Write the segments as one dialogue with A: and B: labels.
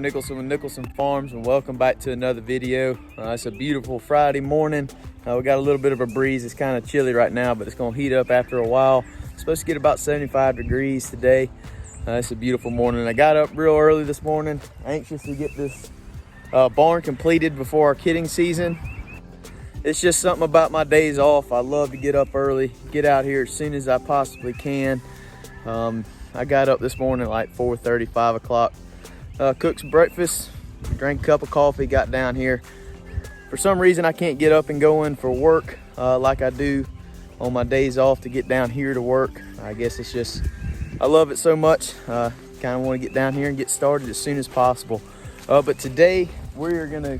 A: Nicholson with Nicholson Farms, and welcome back to another video. It's a beautiful Friday morning. We got a little bit of a breeze. It's kind of chilly right now, but it's going to heat up after a while. It's supposed to get about 75 degrees today. It's a beautiful morning. I got up real early this morning, anxious to get this barn completed before our kidding season. It's just something about my days off. I love to get up early, get out here as soon as I possibly can. I got up this morning like 4:30, 5 o'clock. Cooked some breakfast, drank a cup of coffee, got down here. For some reason, I can't get up and go in for work like I do on my days off to get down here to work. I guess it's just, I love it so much. Kind of want to get down here and get started as soon as possible. But today, we're gonna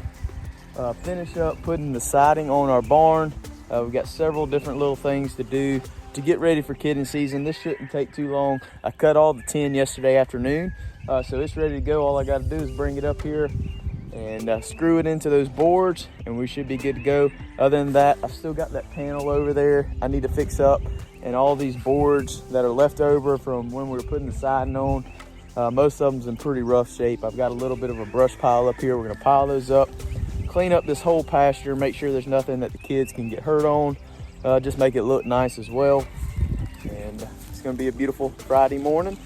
A: finish up putting the siding on our barn. We've got several different little things to do to get ready for kidding season. This shouldn't take too long. I cut all the tin yesterday afternoon. So it's ready to go. All I got to do is bring it up here and screw it into those boards, and we should be good to go. Other than that, I've still got that panel over there I need to fix up, and all these boards that are left over from when we were putting the siding on. Most of them's in pretty rough shape. I've got a little bit of a brush pile up here. We're gonna pile those up, clean up this whole pasture, make sure there's nothing that the kids can get hurt on. Just make it look nice as well. And it's gonna be a beautiful Friday morning,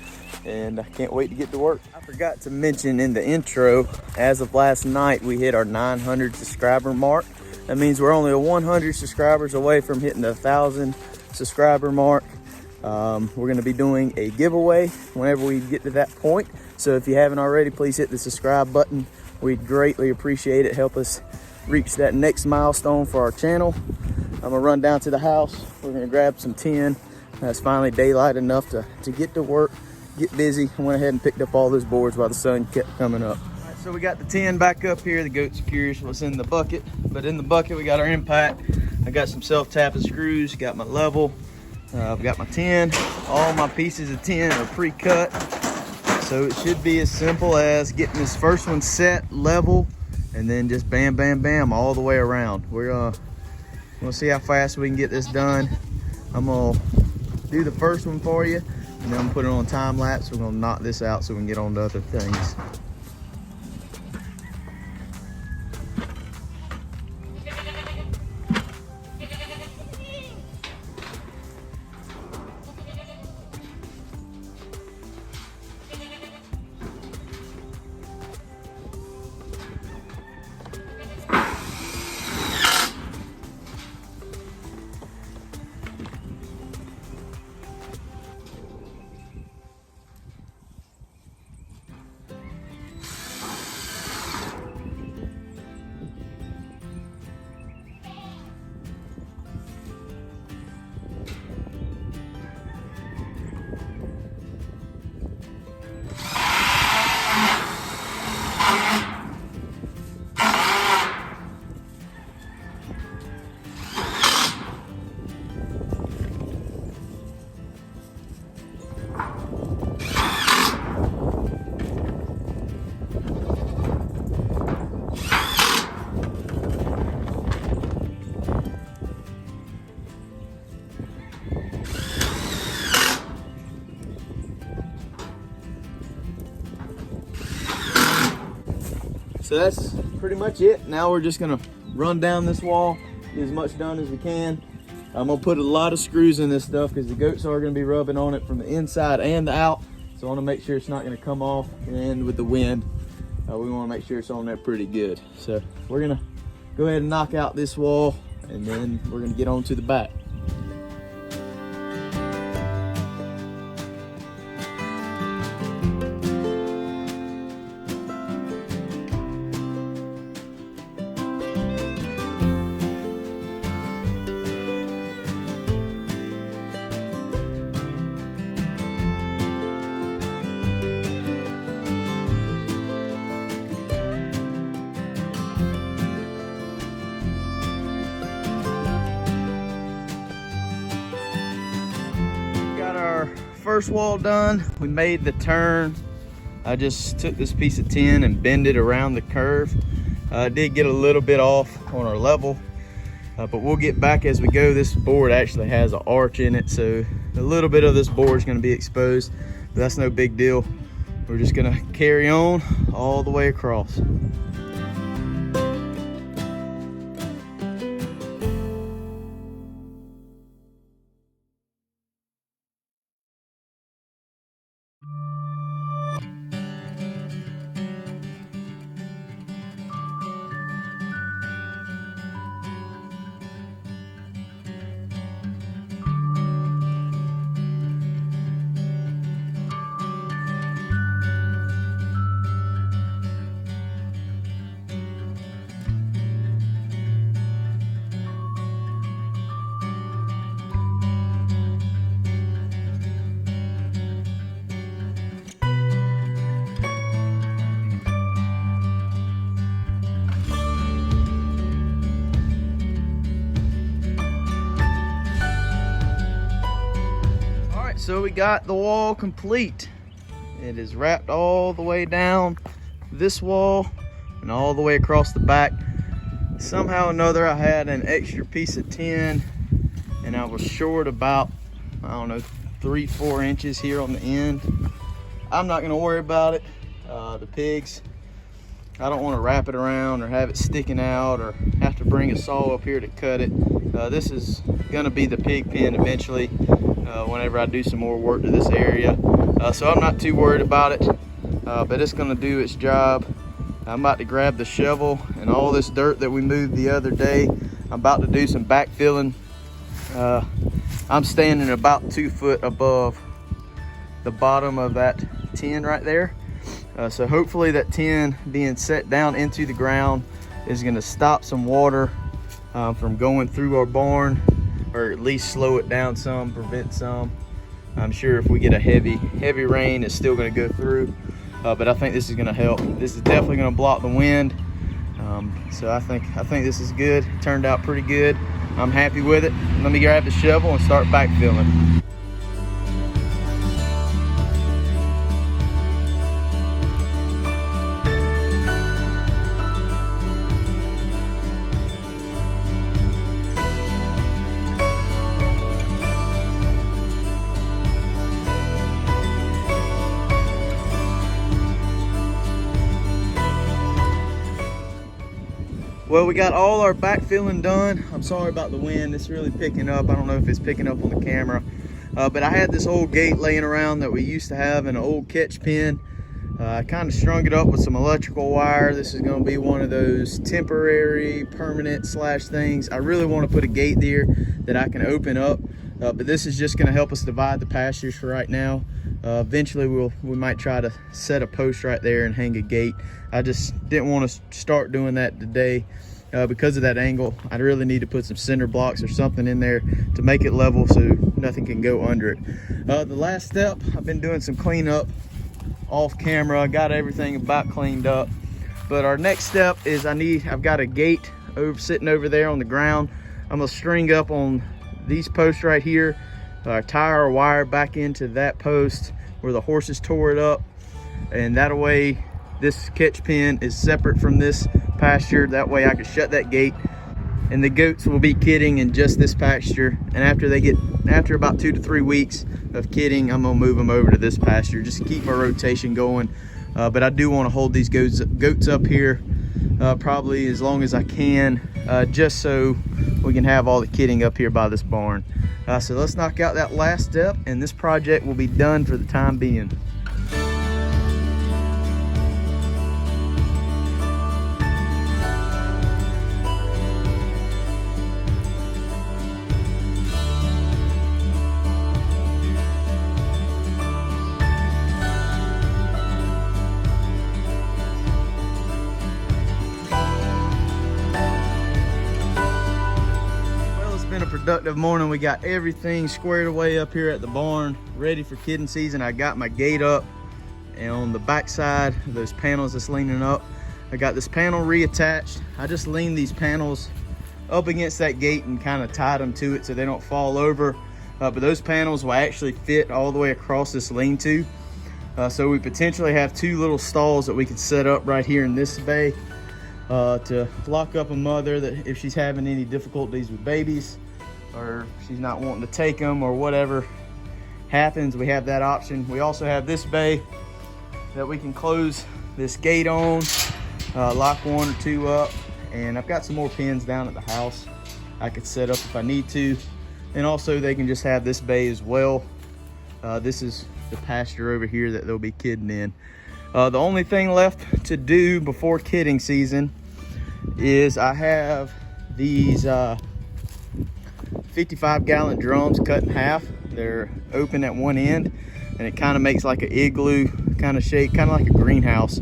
A: and I can't wait to get to work. I forgot to mention in the intro, as of last night, we hit our 900 subscriber mark. That means we're only 100 subscribers away from hitting the 1,000 subscriber mark. We're gonna be doing a giveaway whenever we get to that point. So if you haven't already, please hit the subscribe button. We'd greatly appreciate it. Help us reach that next milestone for our channel. I'm gonna run down to the house. We're gonna grab some tin. It's finally daylight enough to get to work, get busy. I went ahead and picked up all those boards while the sun kept coming up. All right, so we got the tin back up here. The goat's curious what's in the bucket, but in the bucket we got our impact. I got some self-tapping screws, got my level, I've got my tin. All my pieces of tin are pre-cut, so it should be as simple as getting this first one set, level, and then just bam, bam, bam all the way around. We're gonna see how fast we can get this done. I'm gonna do the first one for you, and then I'm gonna put it on time lapse. We're gonna knock this out so we can get on to other things. So that's pretty much it. Now we're just gonna run down this wall, get as much done as we can. I'm gonna put a lot of screws in this stuff because the goats are gonna be rubbing on it from the inside and the out. So I wanna make sure it's not gonna come off, and with the wind, we wanna make sure it's on there pretty good. So we're gonna go ahead and knock out this wall, and then we're gonna get on to the back. First wall done. We made the turn. I just took this piece of tin and bend it around the curve. I did get a little bit off on our level, but we'll get back as we go. This board actually has an arch in it, so a little bit of this board is going to be exposed, but that's no big deal. we're just gonna carry on all the way across. So we got the wall complete. It is wrapped all the way down this wall and all the way across the back. Somehow or another I had an extra piece of tin and I was short about, I don't know, 3-4 inches here on the end. I'm not gonna worry about it. The pigs, I don't want to wrap it around or have it sticking out or have to bring a saw up here to cut it. This is gonna be the pig pen eventually whenever I do some more work to this area. So I'm not too worried about it, but it's gonna do its job. I'm about to grab the shovel and all this dirt that we moved the other day. I'm about to do some backfilling. I'm standing about 2 foot above the bottom of that tin right there. So hopefully that tin being set down into the ground is gonna stop some water from going through our barn, or at least slow it down some, prevent some. I'm sure if we get a heavy rain, it's still gonna go through. But I think this is gonna help. This is definitely gonna block the wind. So I think this is good. Turned out pretty good. I'm happy with it. Let me grab the shovel and start backfilling. Well, we got all our backfilling done. I'm sorry about the wind. It's really picking up. I don't know if it's picking up on the camera. But I had this old gate laying around that we used to have in an old catch pen. I kind of strung it up with some electrical wire. This is going to be one of those temporary, permanent slash things. I really want to put a gate there that I can open up. But this is just going to help us divide the pastures for right now. Eventually we might try to set a post right there and hang a gate. I just didn't want to start doing that today because of that angle. I really need to put some cinder blocks or something in there to make it level so nothing can go under it. The last step, I've been doing some cleanup off camera. I got everything about cleaned up, but our next step is I've got a gate sitting over there on the ground. I'm gonna string up on these posts right here, tie our wire back into that post where the horses tore it up, and that way this catch pen is separate from this pasture. That way I can shut that gate and the goats will be kidding in just this pasture, and after about 2 to 3 weeks of kidding, I'm gonna move them over to this pasture just to keep our rotation going. But I do want to hold these goats up here probably as long as I can, just so we can have all the kidding up here by this barn. So let's knock out that last step and this project will be done for the time being. A productive morning. We got everything squared away up here at the barn, ready for kidding season. I got my gate up, and on the back side, those panels that's leaning up, I got this panel reattached. I just leaned these panels up against that gate and kind of tied them to it so they don't fall over. But those panels will actually fit all the way across this lean-to. So we potentially have 2 little stalls that we could set up right here in this bay to lock up a mother that if she's having any difficulties with babies, or she's not wanting to take them, or whatever happens, we have that option. We also have this bay that we can close this gate on, lock 1 or 2 up, and I've got some more pens down at the house I could set up if I need to. And also they can just have this bay as well. This is the pasture over here that they'll be kidding in. The only thing left to do before kidding season is I have these 55-gallon drums cut in half. They're open at one end, and it kind of makes like an igloo kind of shape, kind of like a greenhouse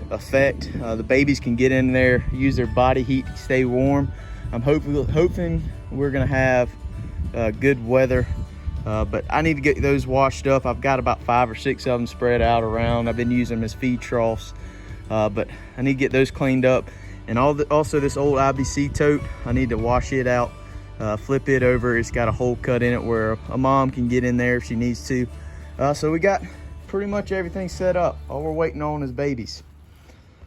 A: effect. The babies can get in there, use their body heat to stay warm. I'm hoping we're gonna have good weather, but I need to get those washed up. I've got about 5 or 6 of them spread out around. I've been using them as feed troughs, but I need to get those cleaned up. And also this old IBC tote, I need to wash it out, flip it over. It's got a hole cut in it where a mom can get in there if she needs to. So we got pretty much everything set up. All we're waiting on is babies.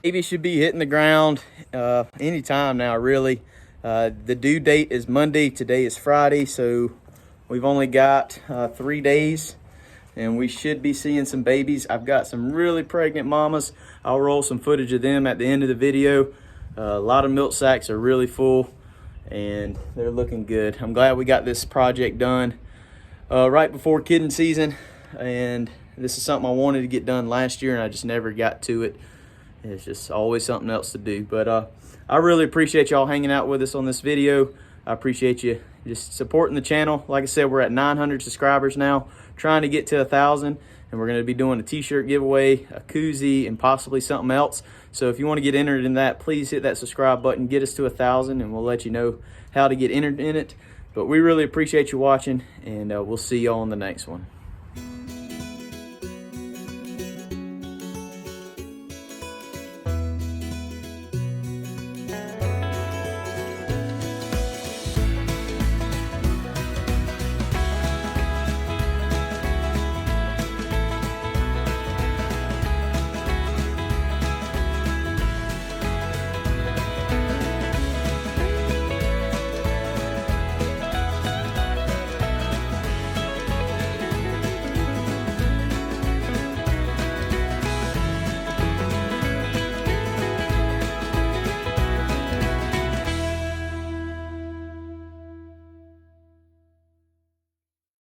A: Babies should be hitting the ground anytime now, really. The due date is Monday. Today is Friday, so we've only got 3 days, and we should be seeing some babies. I've got some really pregnant mamas. I'll roll some footage of them at the end of the video. A lot of milk sacks are really full, and they're looking good. I'm glad we got this project done right before kidding season, and this is something I wanted to get done last year, and I just never got to it. It's just always something else to do. But I really appreciate y'all hanging out with us on this video. I appreciate you just supporting the channel. Like I said, we're at 900 subscribers now, trying to get to 1,000, and we're going to be doing a t-shirt giveaway, a koozie, and possibly something else. So if you want to get entered in that, please hit that subscribe button, get us to 1,000, and we'll let you know how to get entered in it. But we really appreciate you watching, and we'll see y'all on the next one.